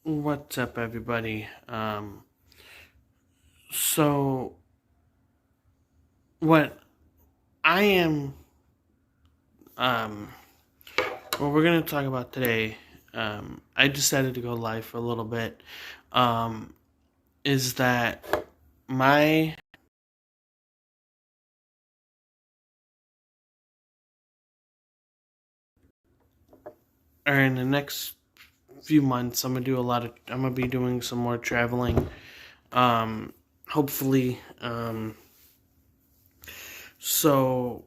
What's up, everybody? So what I am, um, what we're gonna talk about today, I decided to go live for a little bit, um, is that my, or in the next few months, I'm gonna be doing some more traveling, hopefully, so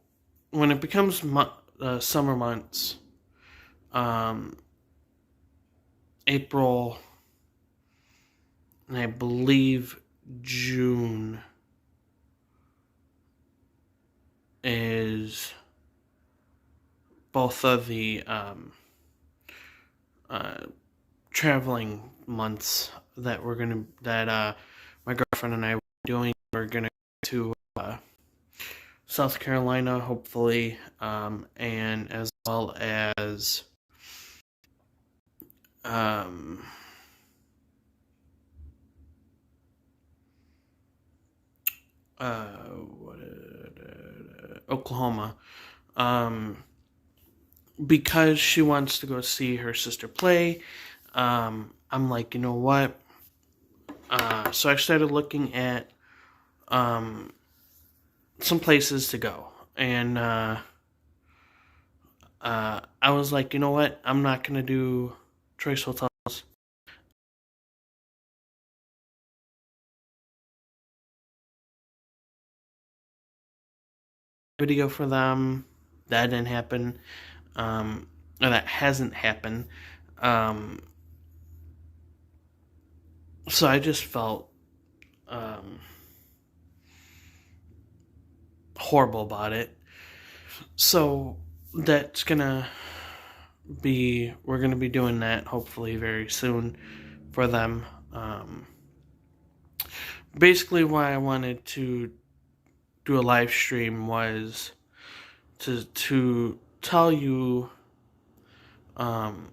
when it becomes summer months, um, April, and I believe June is both of the uh, traveling months that my girlfriend and I were doing. We're gonna go to South Carolina, hopefully, and as well as um, what, Oklahoma. Um, because she wants to go see her sister play. I'm like, you know what? So I started looking at um, some places to go, and I was like, you know what? I'm not gonna do Choice Hotels video for them. That didn't happen. Or that hasn't happened. Um, so I just felt um, horrible about it. So that's gonna we're gonna be doing that hopefully very soon for them. Basically, why I wanted to do a live stream was to tell you, um,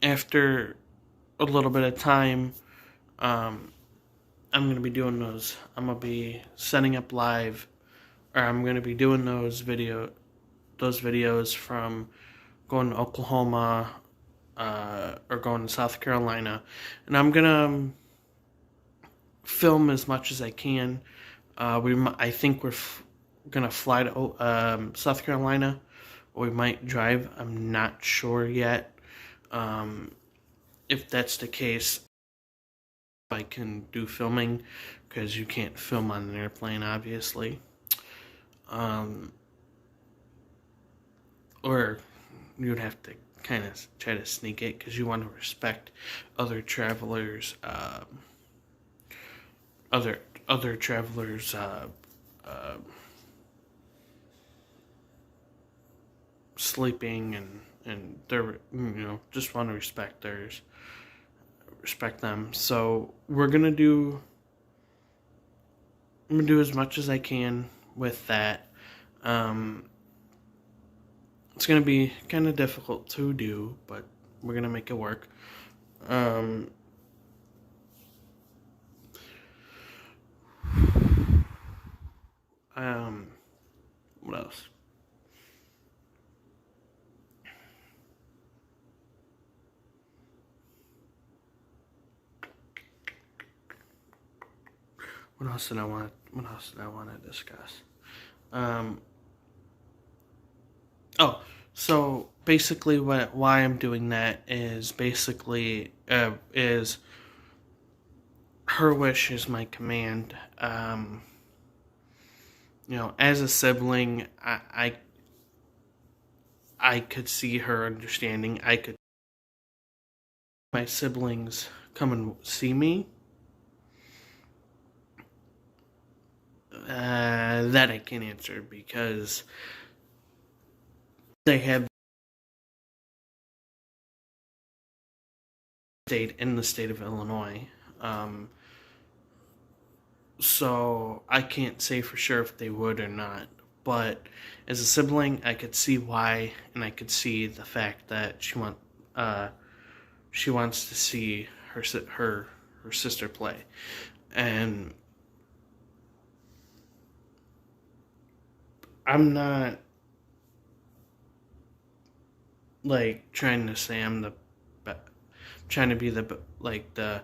after a little bit of time, um, I'm gonna be doing those. I'm gonna be setting up live, or I'm gonna be doing those videos from going to Oklahoma, or going to South Carolina, and I'm gonna film as much as I can. I think we're gonna fly to South Carolina, or we might drive. I'm not sure yet. Um, if that's the case, I can do filming because you can't film on an airplane, obviously. Um, or you'd have to kind of try to sneak it because you want to respect other travelers, other travelers' uh, sleeping, and their, just want to respect them. So I'm gonna do as much as I can with that. Um, it's gonna be kind of difficult to do, but we're gonna make it work. Um, um, what else? What else did I want? What else did I want to discuss? Um, oh, so basically, why I'm doing that is basically is her wish is my command. As a sibling, I could see her understanding. I could my siblings come and see me. That I can't answer because they have stayed in the state of Illinois. Um, so I can't say for sure if they would or not. But as a sibling, I could see why, and I could see the fact that she wants to see her sister play, and I'm not like trying to say I'm the trying to be the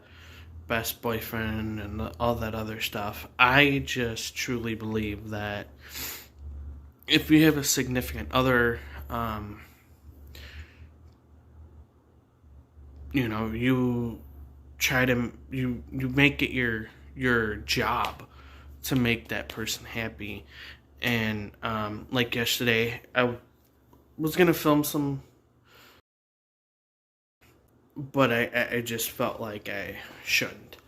best boyfriend and all that other stuff. I just truly believe that if you have a significant other, you try to you make it your job to make that person happy. And like yesterday, I was gonna film some, but I just felt like I shouldn't.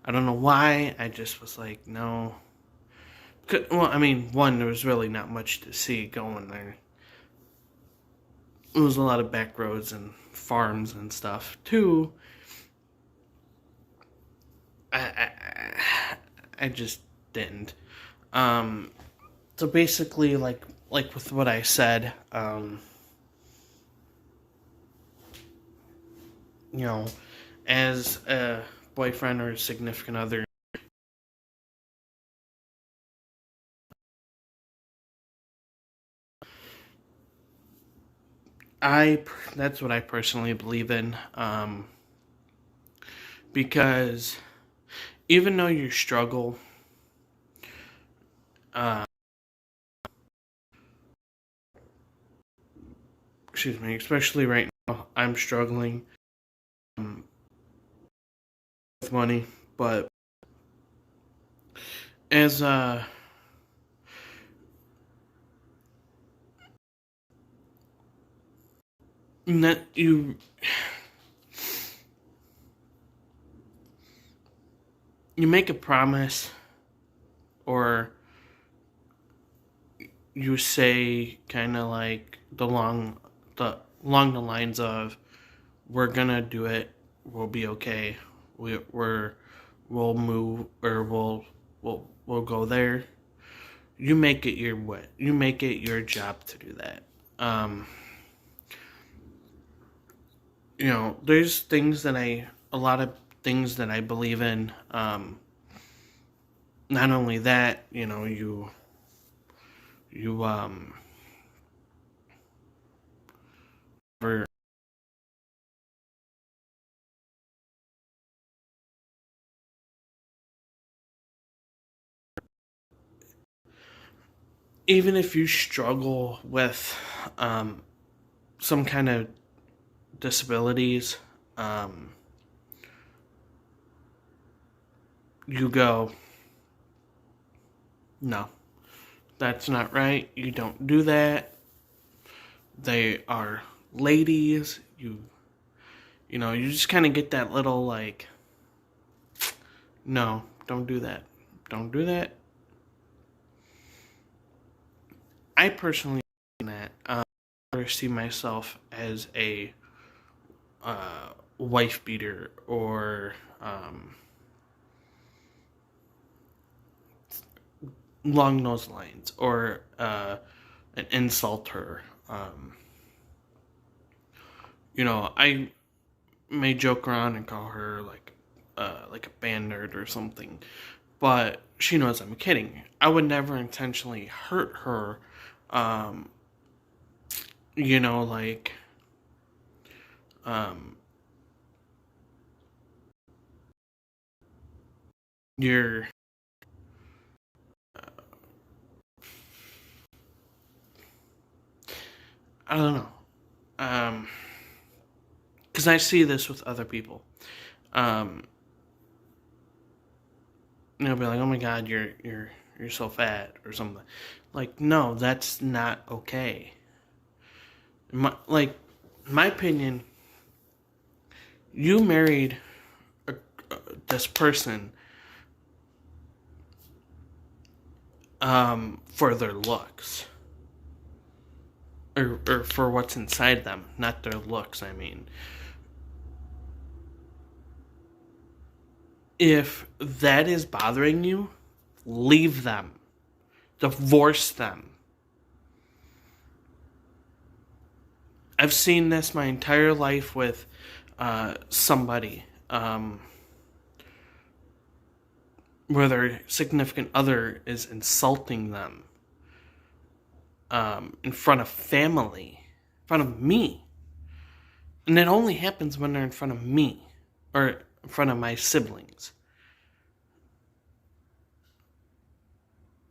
I don't know why. I just was like, no. Well, I mean, one, there was really not much to see going there. It was a lot of back roads and farms and stuff. Two, I just didn't. So basically, like with what I said, as a boyfriend or a significant other, that's what I personally believe in, because even though you struggle, excuse me, especially right now, I'm struggling with money, but as that you make a promise, or you say kind of like along the lines of, we're gonna do it, we'll be okay, we'll move, or we'll go there. You make it your job to do that. There's a lot of things that I believe in. Not only that, for even if you struggle with some kind of disabilities, you go, no, that's not right. You don't do that. They are ladies. You just kind of get that little like, no, don't do that. Don't do that. I personally that I see myself as a wife beater, or along those lines, or an insulter. I may joke around and call her like a band nerd or something, but she knows I'm kidding. I would never intentionally hurt her. Like you're I don't know. Because I see this with other people. They'll be like, "Oh my God, you're so fat," or something. Like, no, that's not okay. My opinion, you married this person for their looks, or for what's inside them, not their looks. I mean, if that is bothering you, leave them, divorce them. I've seen this my entire life with somebody, where their significant other is insulting them in front of family, in front of me. And it only happens when they're in front of me or in front of my siblings.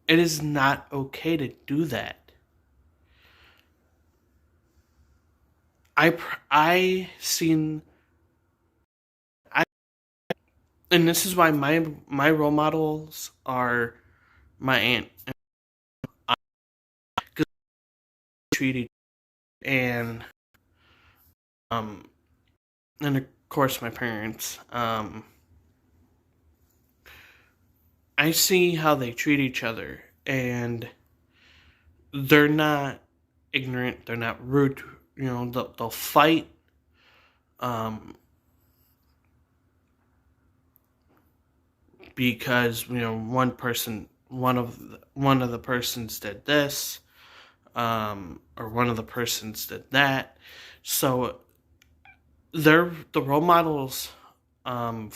It is not okay to do that. I seen I and this is why my role models are my aunt and treated and um and of course my parents. I see how they treat each other, and they're not ignorant. They're not rude. You know, they'll fight. Um, because one of the persons did this, or one of the persons did that. So they're the role models. From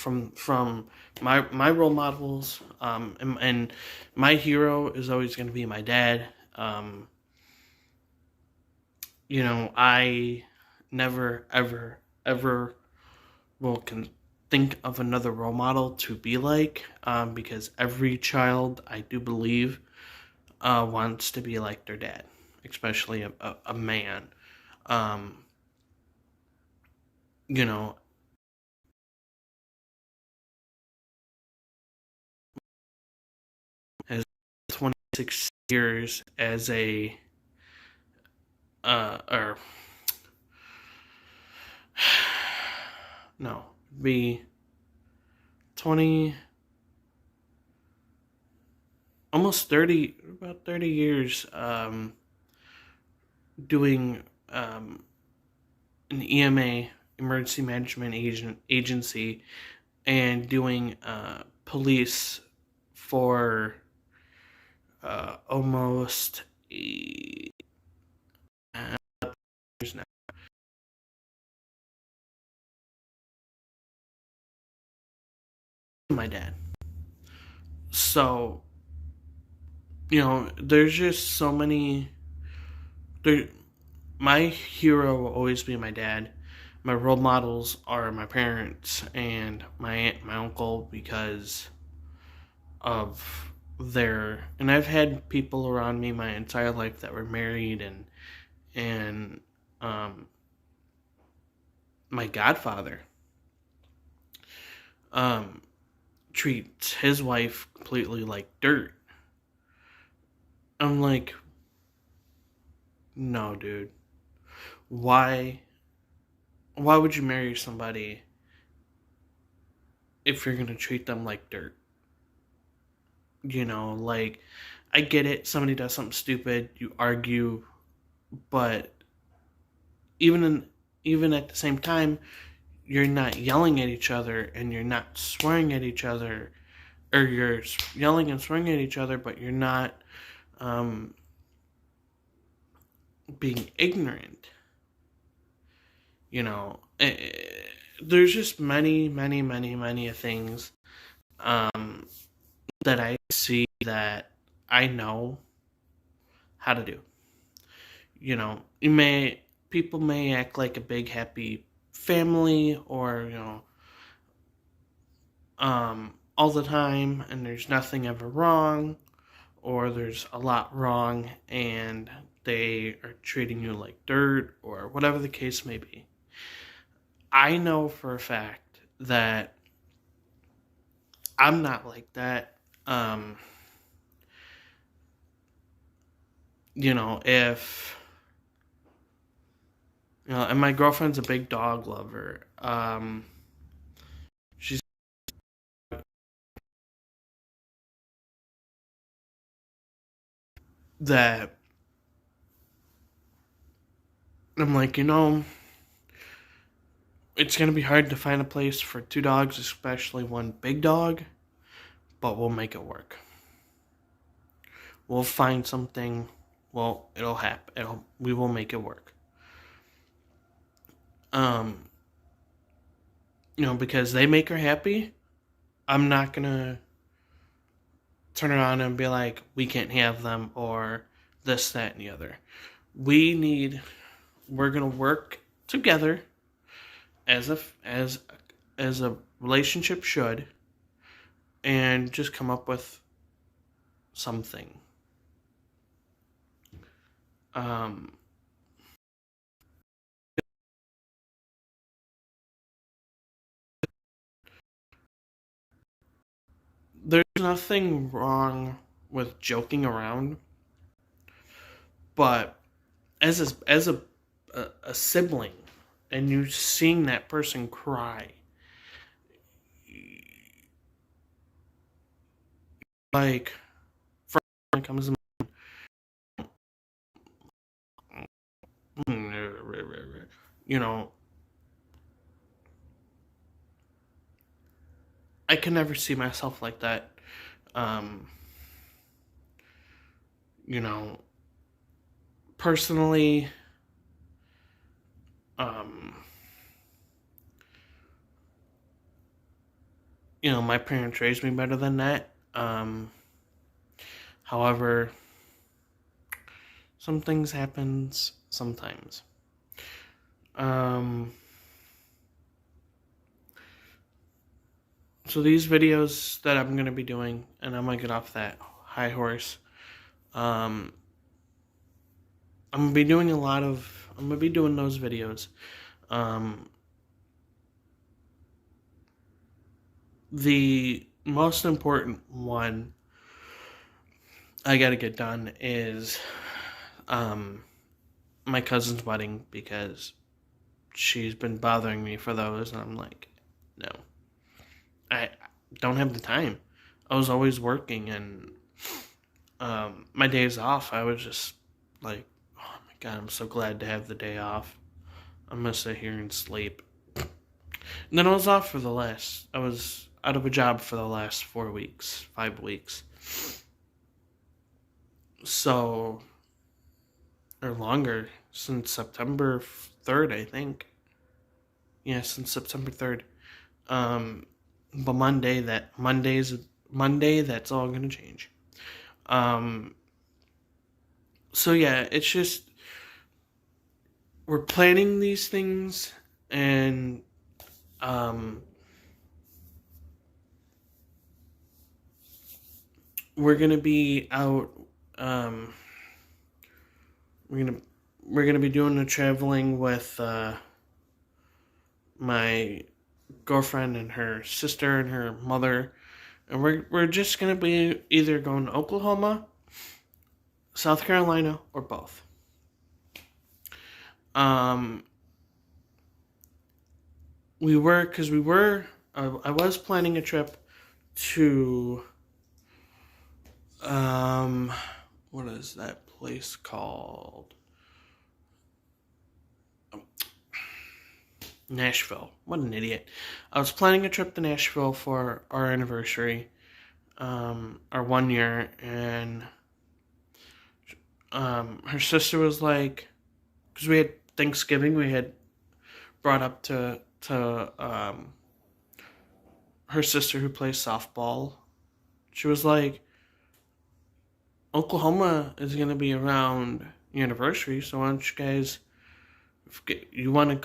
my role models, and my hero is always going to be my dad. I never ever will think of another role model to be like, because every child, I do believe, wants to be like their dad, especially a man. Um, you know, as 26 years as a or no, be 20, almost 30, about 30 years, doing an EMA, emergency management agency, and doing police for almost years now. My dad. So, there's just so many. There, my hero will always be my dad. My role models are my parents and my aunt, my uncle, because of and I've had people around me my entire life that were married, and my godfather um treats his wife completely like dirt. I'm like, no, dude. Why would you marry somebody if you're gonna treat them like dirt? Like, I get it, somebody does something stupid, you argue, but even even at the same time, you're not yelling at each other and you're not swearing at each other, or you're yelling and swearing at each other, but you're not being ignorant. There's just many things that I see that I know how to do. People may act like a big happy family, or all the time, and there's nothing ever wrong, or there's a lot wrong, and they are treating you like dirt, or whatever the case may be. I know for a fact that I'm not like that. If and my girlfriend's a big dog lover. She's that I'm like, it's gonna be hard to find a place for two dogs, especially one big dog, but we'll make it work. We'll find something. Well, it'll happen. We will make it work. Um, because they make her happy, I'm not gonna turn around and be like, we can't have them, or this, that, and the other. We're gonna work together as a relationship should, and just come up with something. There's nothing wrong with joking around, but as a sibling, and you seeing that person cry, like, friend comes to you know, I can never see myself like that. Um, you know, personally, um, my parents raised me better than that. However, some things happens sometimes. So these videos that I'm going to be doing, and I'm going to get off that high horse, I'm going to be doing those videos. The most important one I got to get done is my cousin's wedding, because she's been bothering me for those, and I'm like, no, I don't have the time. I was always working, and my days off, I was just like, oh my god, I'm so glad to have the day off. I'm gonna sit here and sleep. And then I was out of a job for the last 5 weeks. So, or longer, since September 3rd, I think. Yeah, since September 3rd. But Monday, that's all gonna change. So yeah, it's just, we're planning these things, and we're gonna be out. We're gonna be doing the traveling with my girlfriend and her sister and her mother, and we're just gonna be either going to Oklahoma, South Carolina, or both. I was planning a trip to what is that place called? Nashville. What an idiot. I was planning a trip to Nashville for our anniversary, our 1 year, and her sister was like, because we had Thanksgiving, we had brought up to her sister who plays softball. She was like, Oklahoma is gonna be around your anniversary, so why don't you guys, if you want to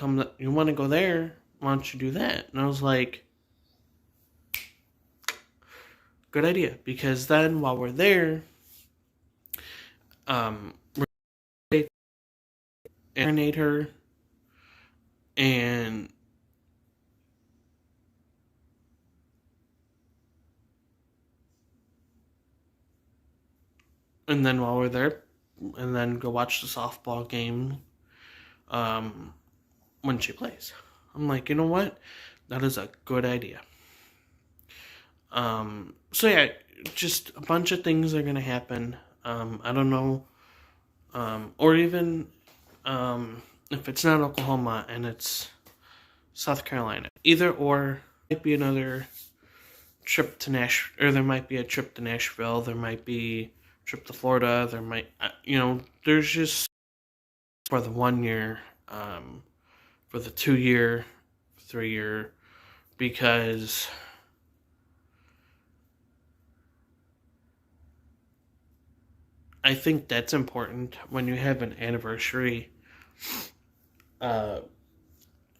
go there, why don't you do that? And I was like, good idea, because then while we're there, we're gonna marinate her, and then while we're there, and then go watch the softball game when she plays. I'm like, you know what? That is a good idea. So yeah, just a bunch of things are gonna happen. I don't know, or even if it's not Oklahoma and it's South Carolina, either or. Might be another trip to or there might be a trip to Nashville. There might be a trip to Florida. There might, there's just for the 1 year for the 2-year, 3-year, because I think that's important when you have an anniversary. And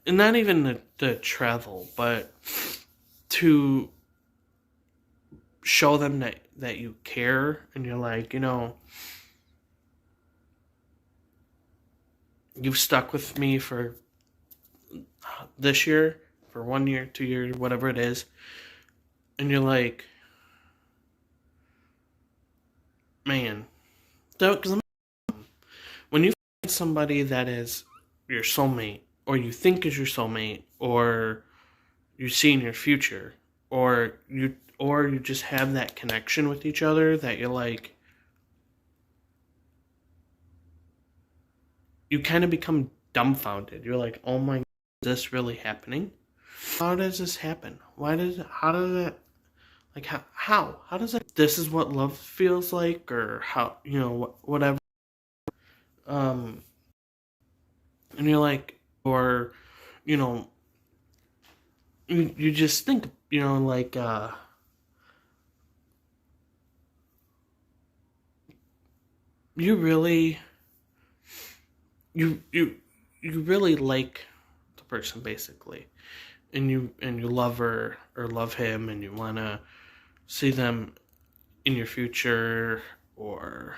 not even the travel, but to show them that you care, and you're like, you've stuck with me for this year, for 1 year, 2 years, whatever it is, and you're like, man, because when you find somebody that is your soulmate, or you think is your soulmate, or you see in your future, or you just have that connection with each other that you're like, you kind of become dumbfounded. You're like, oh my God, is this really happening? How does this happen? How does it, like, how does it, this is what love feels like, or how, whatever. And you're like, or, you know, you just think, like, you really, you really like the person, basically, and you love her or love him, and you want to see them in your future, or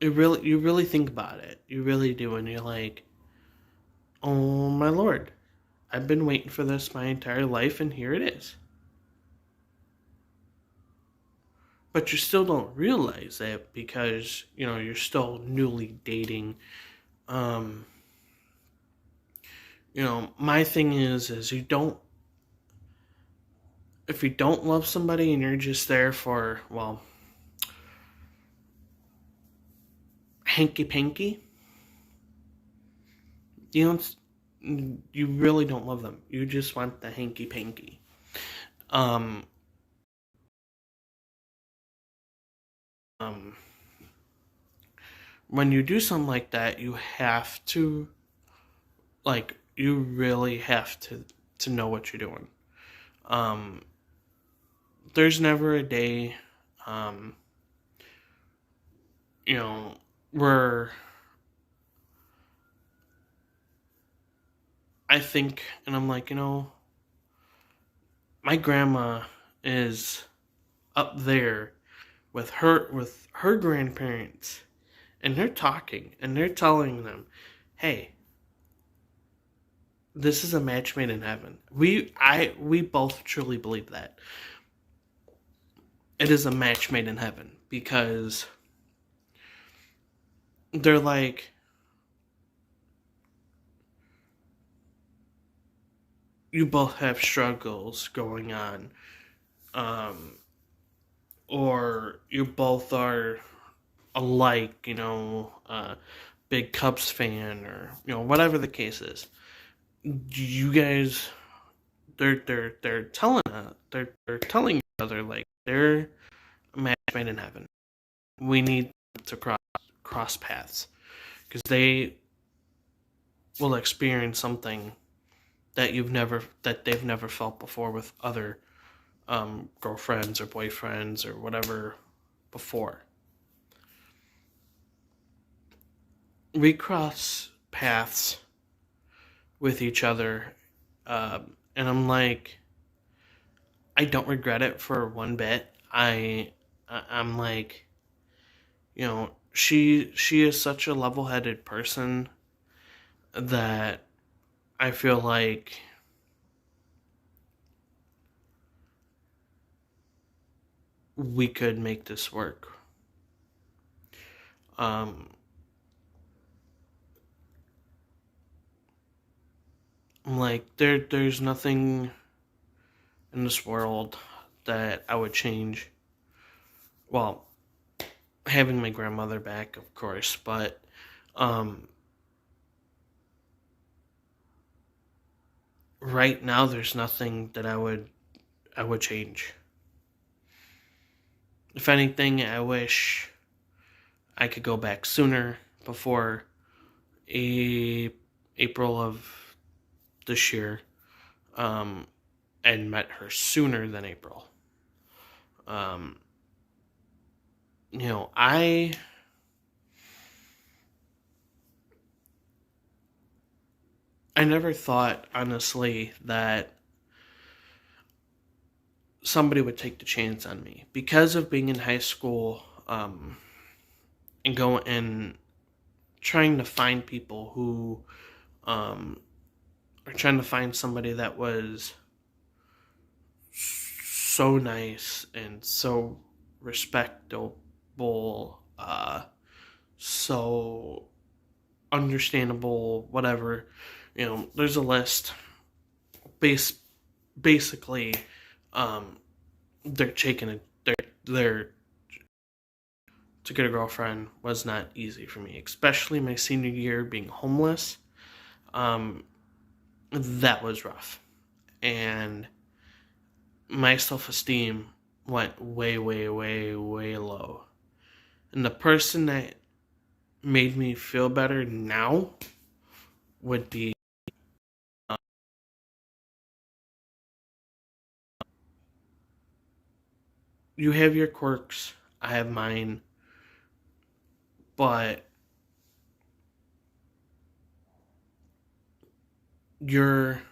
you really think about it. You really do, and you're like, oh my Lord, I've been waiting for this my entire life, and here it is. But you still don't realize it because, you're still newly dating. Um, my thing is if you don't love somebody and you're just there for, well, hanky panky, you really don't love them. You just want the hanky panky. Um, when you do something like that, you have to, like, you really have to know what you're doing. There's never a day, where I think, and I'm like, my grandma is up there with her grandparents, and they're talking, and they're telling them, hey, this is a match made in heaven. We both truly believe that it is a match made in heaven, because they're like, you both have struggles going on, or you both are alike, big Cubs fan, or whatever the case is. You guys, they're telling each other, like, they're a match made in heaven. We need to cross paths, because they will experience something that they've never felt before with other girlfriends or boyfriends or whatever before. We cross paths with each other, and I'm like, I don't regret it for one bit. I'm like, she is such a level-headed person that I feel like we could make this work. I'm like, there's nothing in this world that I would change. Well, having my grandmother back, of course, but right now there's nothing that I would change. If anything, I wish I could go back sooner before April of this year, and met her sooner than April. Um, I never thought, honestly, that somebody would take the chance on me because of being in high school, and going and trying to find people who, are trying to find somebody that was so nice and so respectable, so understandable, whatever. There's a list. Base Basically, they're taking it. They're to get a girlfriend was not easy for me, especially my senior year being homeless. Um, that was rough, and my self-esteem went way, way, way, way low. And the person that made me feel better now would be, you have your quirks, I have mine, but you're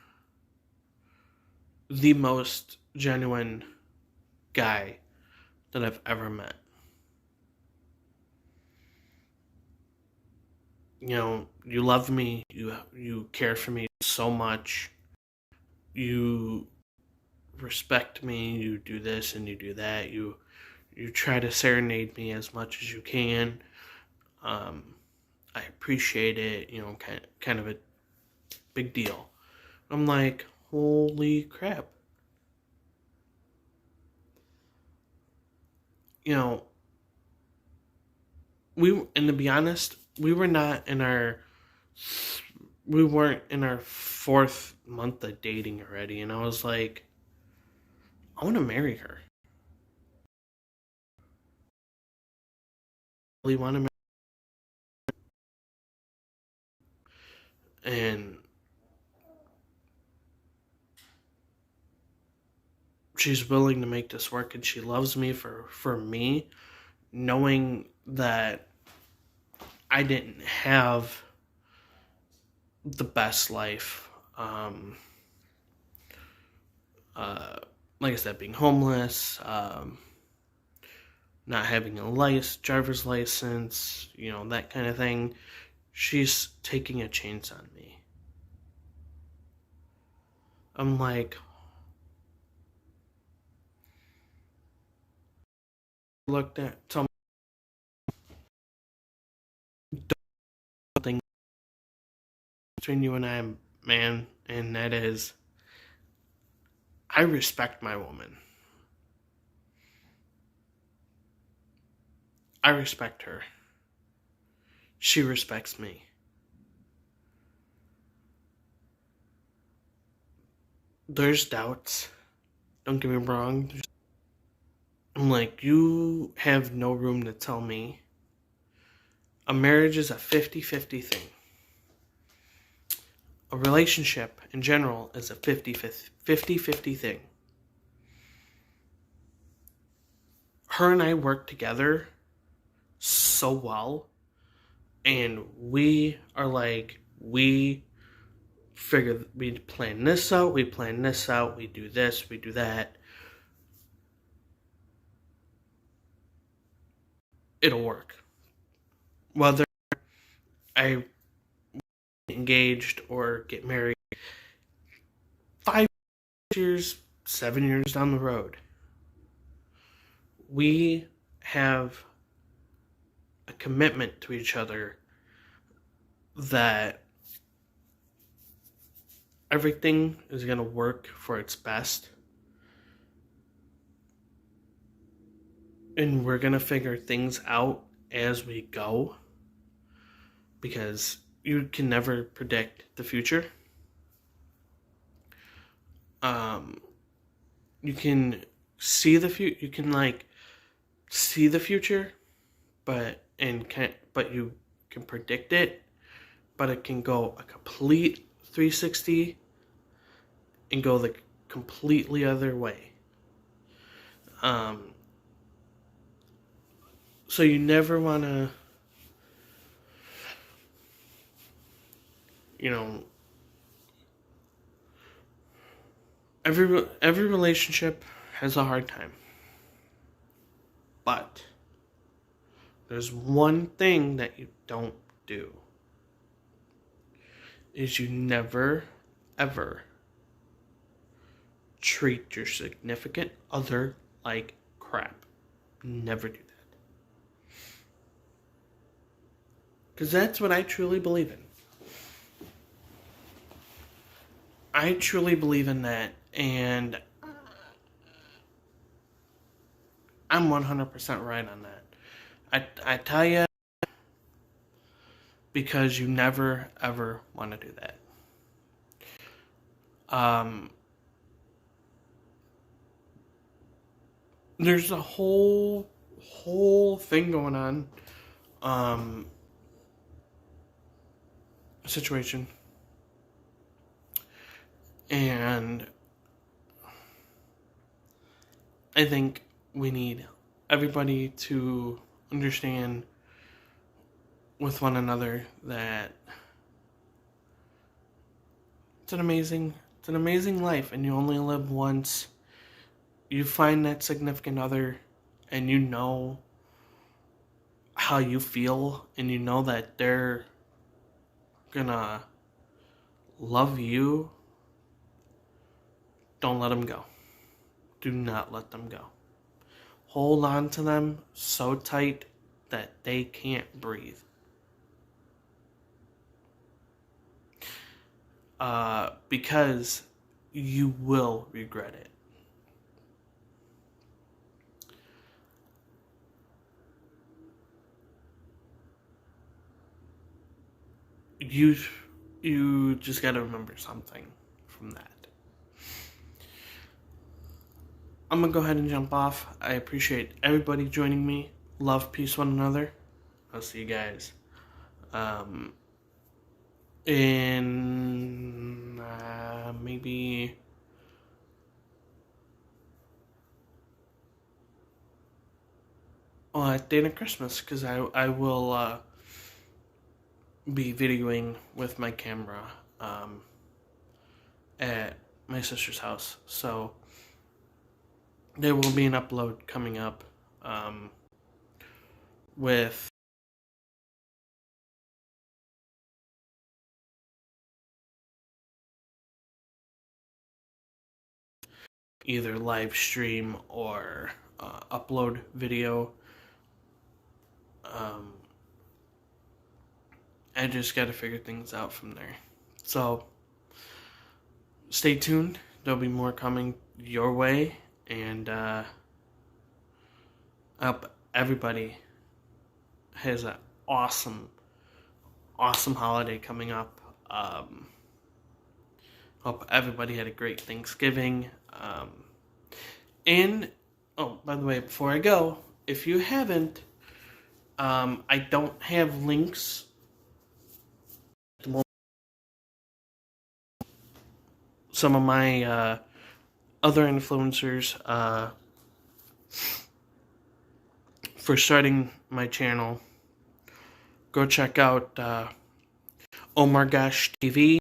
the most genuine guy that I've ever met. You love me, you care for me so much. You respect me, you do this and you do that. You try to serenade me as much as you can. Um, I appreciate it, kind of a big deal. I'm like, holy crap. You know, and to be honest, we weren't in our fourth month of dating already, and I was like, I want to marry her. I really want to and she's willing to make this work, and she loves me for me, knowing that I didn't have the best life. Uh, like I said, being homeless, not having a driver's license, that kind of thing. She's taking a chance on me. I'm like, looked at something between you and I, man, and that is, I respect my woman. I respect her. She respects me. There's doubts. Don't get me wrong. I'm like, you have no room to tell me. A marriage is a 50-50 thing. A relationship in general is a 50-50 thing. Her and I work together so well, and we are like, we plan this out, we do this, we do that. It'll work. Whether I engaged or get married 5 years, 7 years down the road, we have a commitment to each other that everything is going to work for its best. And we're going to figure things out as we go, because you can never predict the future. You can see the future, but but you can predict it, but it can go a complete 360 and go the completely other way. So you never want to, every relationship has a hard time. But there's one thing that you don't do, is you never, ever treat your significant other like crap. Never do that. Because that's what I truly believe in. I truly believe in that, and I'm 100% right on that. I tell you, because you never, ever want to do that. There's a whole thing going on, situation, and I think we need everybody to understand with one another that it's an amazing life, and you only live once. You find that significant other, and you know how you feel, and you know that they're gonna love you. Don't let them go. Do not let them go. Hold on to them so tight that they can't breathe. Because you will regret it. You just gotta remember something from that. I'm gonna go ahead and jump off. I appreciate everybody joining me. Love, peace, one another. I'll see you guys in maybe at the end of Christmas, because I will be videoing with my camera at my sister's house. So there will be an upload coming up with either live stream or upload video. I just got to figure things out from there. So stay tuned. There'll be more coming your way, and I hope everybody has an awesome holiday coming up. Hope everybody had a great Thanksgiving. And, oh, by the way, before I go, if you haven't, I don't have links at the moment. Some of my other influencers for starting my channel. Go check out Omar Gosh TV,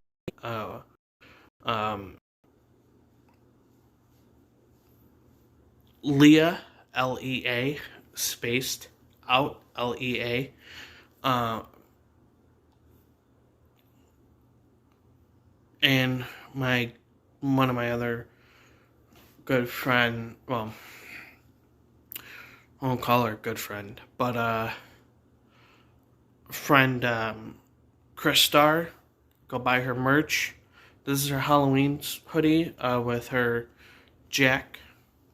Leah, Lea, spaced out, Lea, and one of my other good friend, well, I won't call her a good friend, but friend Chris Starr. Go buy her merch. This is her Halloween hoodie with her Jack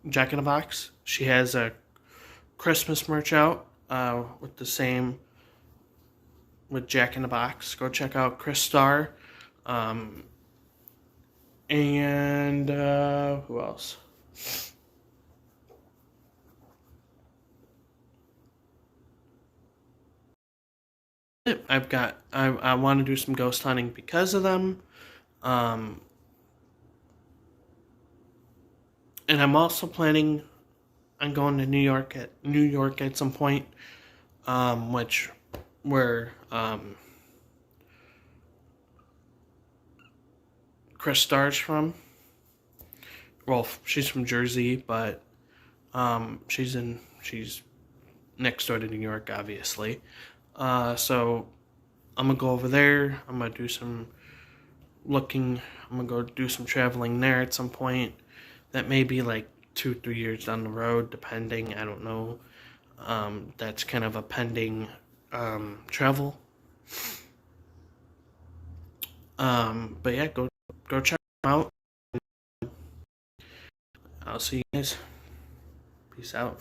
in the Box. She has a Christmas merch out with the same, with Jack in the Box. Go check out Chris Starr. And who else? I want to do some ghost hunting because of them. Um, and I'm also planning on going to New York at some point, which where Chris Starr's from. Well, she's from Jersey, but she's next door to New York, obviously. So I'm gonna go over there. I'm gonna do some looking. I'm gonna go do some traveling there at some point. That may be like 2-3 years down the road, depending. I don't know. That's kind of a pending travel. But yeah, go check them out. I'll see you guys. Peace out.